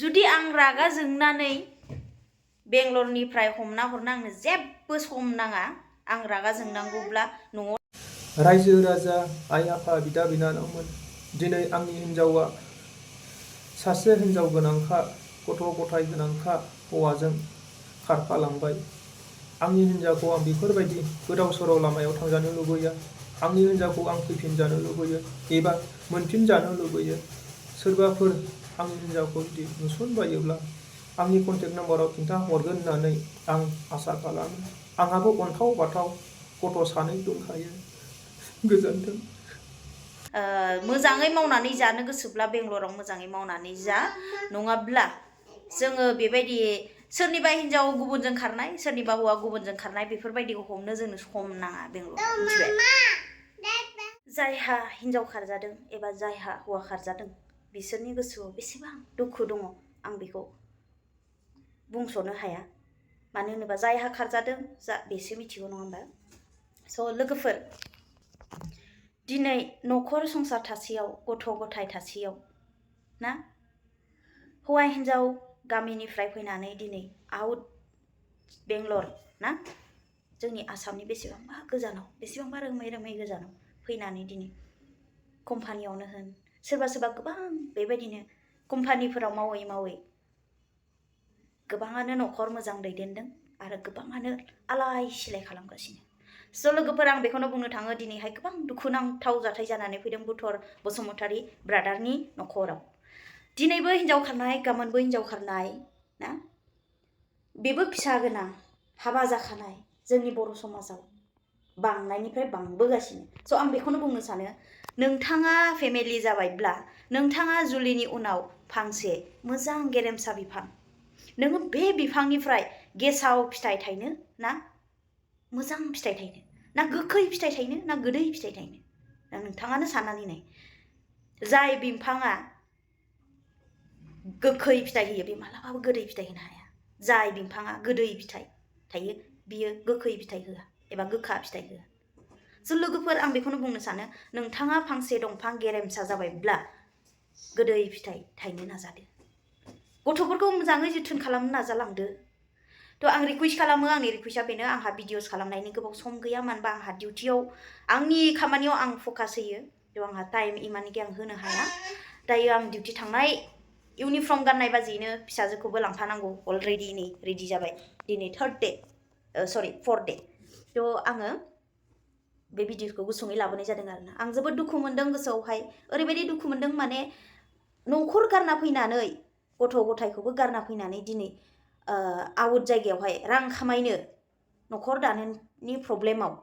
जुदि आं रागा जोंनानै बेंगलरनिफ्राय हमना हरनो आंनो जेबो सम नाङा आं रागा जोंनांगौब्ला न'आव रायजो राजा आइ आफा बिदा बिनानावमोन दिनै आंनि हिन्जावा सासे हिन्जाव गोनांखा गथ' गथाय गोनांखा हौवाजों खारफालांबाय आंनि हिन्जावखौ आं बेफोरबायदि गोदाव सोराव लामायाव थांजानो लुबैया आंनि हिन्जावखौ आं फैफिनजानो लुबैयो एबा मोनफिनजानो लुबैयो सोरबाफोर आंनि हिन्जावखौ जुदि नुसनबायोब्ला आंनि कन्टेक्ट नाम्बाराव खिन्था हरगोन होननानै आं आसा खालामो आंहाबो अन्थाव बाथाव गथ' सानै दंखायो गोजोन्थों मोजाङै मावनानै जानो गोसोब्ला बेंगलराव मोजाङै मावनानै जा नङाब्ला जोङो बेबायदि सोरनिबा हिन्जाव गुबुनजों खारनाय सोरनिबा हौवा गुबुनजों खारनाय बेफोरबायदिखौ हमनो जोंनो सम नाङा बेंगलराव मिथिबाय जायहा हिन्जाव खारजादों एबा जायहा हौवा खारजादों बिसोरनि गोसोआव बेसेबां दुखु दङ आं बेखौ बुंस'नो हाया मानो होनोबा जायहा खारजादों बेसो मिथिगौ नङा होमबा स' लोगोफोर दिनै न'खर संसार थासेयाव गथ' गथाय थासेयाव ना हौवा हिन्जाव गामिनिफ्राय फैनानै दिनै आउट बेंगलर ना जोंनि आसामनि बेसेबांबा गोजानाव बेसेबांबा रोमै गोजानाव फैनानै दिनै कम्पानियावनो होन सोरबा सोरबा गोबां बेबायदिनो कम्पानिफोराव मावै मावै गोबाङानो न'खर मोजां दैदेनदों आरो गोबाङानो आलाय सिलाय खालामगासिनो स' लोगोफोर आं बेखौनो बुंनो थाङो दिनैहाय गोबां दुखुनांथाव जाथाय जानानै फैदों बुथर बसुमतारी ब्रादारनि न'खराव दिनैबो हिन्जाव खारनाय गाबोनबो हिन्जाव खारनाय ना बेबो फिसा गोनां हाबा जाखानाय जोंनि बर' समाजाव बांनायनिफ्राय बांबोगासिनो स' आं बेखौनो बुंनो सानो नोंथाङा फेमिलि जाबायब्ला नोंथाङा जुलिनि उनाव फांसे मोजां गेरेमसा बिफां नोङो बे बिफांनिफ्राय गेसाव फिथाइ थायनो ना मोजां फिथाइ थायनो ना गोखै फिथाइ थायनो ना गोदै फिथाइ थायनो दा नोंथाङानो साननानै नाय जाय बिफाङा गोखै फिथाइ होयो बे मालाबाबो गोदै फिथाइ होनो हाया जाय बिफाङा गोदै फिथाइ थायो बियो गोखै फिथाइ होआ एबा गोखा फिथाइ होआ स' लोगोफोर आं बेखौनो बुंनो सानो नोंथाङा फांसे दंफां गेरेमसा जाबायब्ला गोदै फिथाइ थायनो नाजादो गथ'फोरखौ मोजाङै जोथोन खालामनो नाजालांदो थ' आं रिकुवेस्ट खालामो आंनि रिकुवेस्टआ बेनो आंहा भिडिअस खालामनायनि गोबाव सम गैया मानो होनबा आंहा डिउटियाव आंनि खामानियाव आं फकास होयो थ' आंहा टाइम इमानखि आं होनो हाया दायो आं डिउटि थांनाय इउनिफर्म गाननाय बाजियैनो फिसाजोखौबो लांफानांगौ अलरेडि नै रेडि जाबाय दिनै फोर्थ डे थ' आङो बे भिडिअखौ गुसुङै लाबोनाय जादों आरोना आं जोबोद दुखु मोनदों गोसोआवहाय ओरैबायदि दुखु मोनदों माने न'खर गारना फैनानै गथ' गथायखौबो गारना फैनानै दिनै आउट जायगायावहाय रां खामायनो न'खर दानायनि प्रब्लेमाव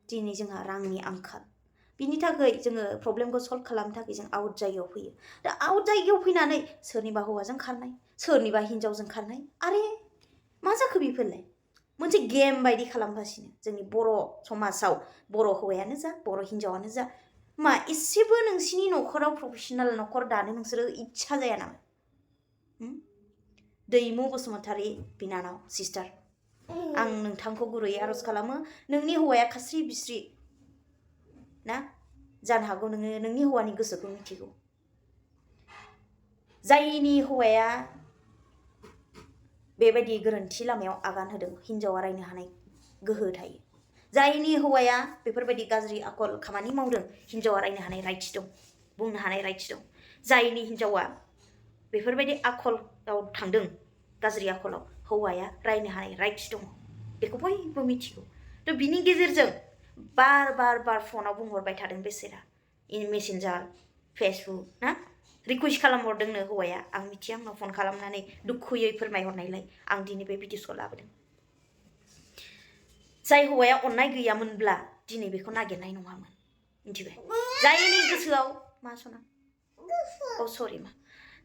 दिनै जोंहा रांनि आंखाल बिनि थाखाय जोङो प्रब्लेमखौ सल्भ खालामनो थाखाय जों आउट जायगायाव फैयो दा आउट जायगायाव फैनानै सोरनिबा हौवाजों खारनाय सोरनिबा हिन्जावजों खारनाय आरे मा जाखो बेफोरलाय मोनसे गेम बायदि खालामगासिनो जोंनि बर' समाजाव बर' हौवायानो जा बर' हिन्जावानो जा मा एसेबो नोंसिनि न'खराव प्रफेसनेल न'खर दानो नोंसोरो इच्छा जाया नामा दैमु बसुमतारी बिनानाव सिस्टार आं नोंथांखौ गुरैयै आर'ज खालामो नोंनि हौवाया खास्रि बिस्रि ना जानो हागौ नोङो नोंनि हौवानि गोसोखौ मिथिगौ जायनि हौवाया बेबायदि गोरोन्थि लामायाव आगान होदों हिन्जावा रायनो हानाय गोहो थायो जायनि हौवाया बेफोरबायदि गाज्रि आखल खामानि मावदों हिन्जावा रायनो हानाय राइट्स दं बुंनो हानाय राइट्स दं जायनि हिन्जावा बेफोरबायदि आखलाव थांदों गाज्रि आखलाव हौवाया रायनो हानाय राइट्स दङ बेखौ बयबो मिथिगौ थ' बिनि गेजेरजों बार फनाव बुंहरबाय थादों बेसेरा इन मेसेन्जार फेसबुक ना रिकुवेस्ट खालामहरदोंनो हौवाया आं मिथिया आंनाव फन खालामनानै दुखुयै फोरमायहरनायलाय आं दिनै बे भिडिअखौ लाबोदों जाय हौवाया अननाय गैयामोनब्ला दिनै बेखौ नागिरनाय नङामोन मिथिबाय जायनि गोसोआव मा सना औ सरि मा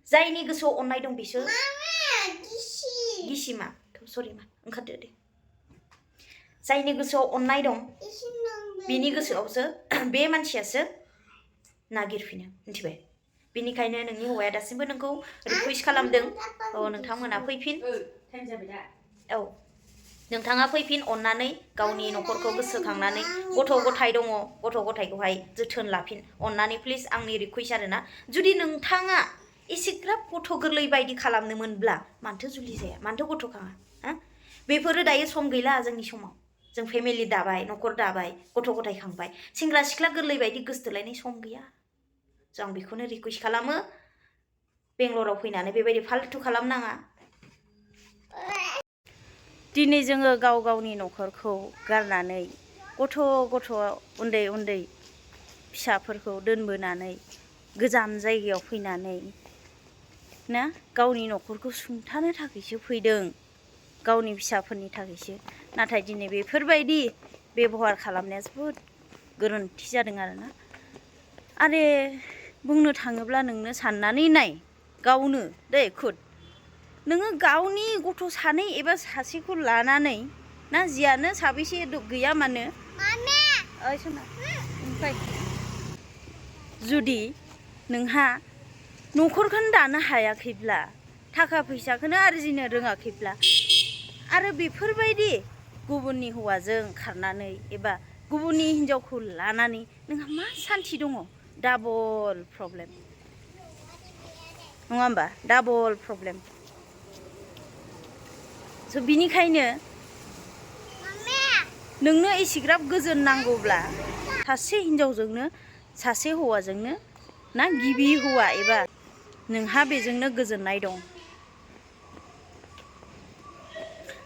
जायनि गोसोआव अननाय दं बिसोर गिसिमा सरि मा ओंखारदो दे जायनि गोसोआव अननाय दं बिनि गोसोआवसो बे मानसियासो नागिरफिनो मिथिबाय बिनिखायनो नोंनि हौवाया दासिमबो नोंखौ रिकुवेस्ट खालामदों नोंथांमोना फैफिन औ नोंथाङा फैफिन अननानै गावनि न'खरखौ गोसोखांनानै गथ' गथाय दङ गथ' गथायखौहाय जोथोन लाफिन अननानै प्लिज आंनि रिकुवेस्ट आरोना जुदि नोंथाङा एसेग्राब गथ' गोरलै बायदि खालामनो मोनब्ला मानथो जुलि जाया मानथो गथ' खाङा हा बेफोरो दायो सम गैला जोंनि समाव जों फेमिलि दाबाय न'खर दाबाय गथ' गथाय खांबाय सेंग्रा सिख्ला गोरलै बायदि गोसथोलायनाय सम गैया स' आं बेखौनो रिकुवेस्ट खालामो बेंगलराव फैनानै बेबायदि फाल्थु खालामनाङा दिनै जोङो गाव गावनि न'खरखौ गारनानै गथ' उन्दै उन्दै फिसाफोरखौ दोनबोनानै गोजान जायगायाव फैनानै ना गावनि न'खरखौ सुंथानो थाखायसो फैदों गावनि फिसाफोरनि थाखायसो नाथाय दिनै बेफोरबायदि बेबहार खालामनाया जोबोद गोरोन्थि जादों आरोना आरो बुंनो थाङोब्ला नोंनो साननानै नाय गावनो दै खुद नोङो गावनि गथ' सानै एबा सासेखौ लानानै ना जियानो साबैसे गैया मानो ओइ सना ओमफ्राय जुदि नोंहा न'खरखौनो दानो हायाखैब्ला थाखा फैसाखौनो आरजिनो रोङाखैब्ला आरो बेफोरबायदि गुबुननि हौवाजों खारनानै एबा गुबुननि हिन्जावखौ लानानै नोंहा मा सान्थि दङ डाबल प्रब्लेम नङा होमबा डाबल प्रब्लेम स' बिनिखायनो नोंनो एसेग्राब गोजोन नांगौब्ला सासे हिन्जावजोंनो सासे हौवाजोंनो ना गिबि हौवा एबा नोंहा बेजोंनो गोजोननाय दं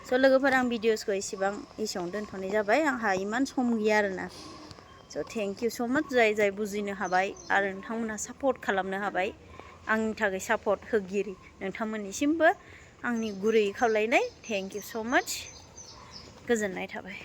स' लोगोफोर आं भिडिअसखौ एसेयावनो दोनथ'नाय जाबाय आंहा इमान सम गैया आरोना स' थेंक इउ स' माच जाय बुजिनो हाबाय आरो नोंथांमोनहा सापर्ट खालामनो हाबाय आंनि थाखाय सापर्ट होगिरि नोंथांमोननिसिमबो आंनि गुरै खावलायनाय थेंक इउ स' माच गोजोननाय थाबाय